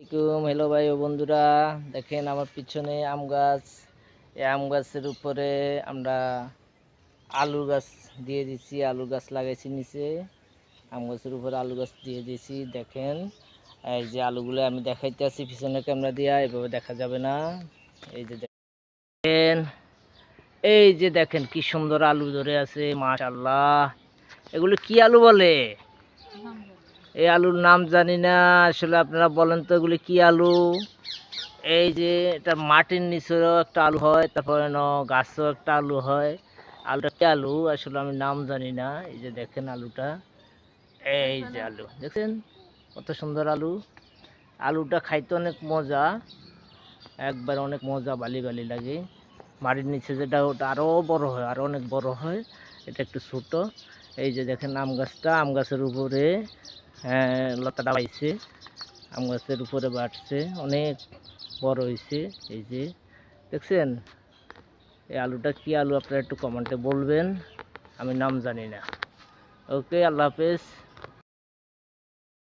Hello ভাই ও বন্ধুরা, দেখেন আমার পিছনে আম গাছ। এই আম গাছের উপরে আমরা আলু গাছ দিয়ে দিছি, আলু গাছ লাগাইছি নিচে। আম গাছের উপরে আলু গাছ দিয়ে দিয়েছি। দেখেন এই যে আলুগুলো আমি দেখাইতে আছি পিছনে ক্যামেরা দিয়া, এভাবে দেখা যাবে না। এই যে দেখেন, এই যে দেখেন কি সুন্দর আলু ধরে আছে, মাশাআল্লাহ। এগুলো কি আলু বলে? এই আলুর নাম জানি না আসলে, আপনারা বলেন তো এগুলি কি আলু? এই যে এটা মাটির নিচেও একটা আলু হয়, তারপরে গাছেও একটা আলু হয়। আলুটা কি আলু আসলে আমি নাম জানি না। এই যে দেখেন আলুটা, এই যে আলু দেখছেন কত সুন্দর আলু। আলুটা খাইতে অনেক মজা, একবার অনেক মজা, বালি বালি লাগে। মাটির নিচে যেটা ওটা আরও বড় হয়, আরও অনেক বড় হয়, এটা একটু ছোট। এই যে দেখেন আম গাছটা, আম গাছের উপরে লতাটা বাইছে, আম গাছের উপরে বাড়ছে, অনেক বড় হয়েছে। এই যে দেখছেন, এই আলুটা কি আলু আপনারা একটু কমেন্টে বলবেন, আমি নাম জানি না। ওকে, আল্লাহ হাফেজ।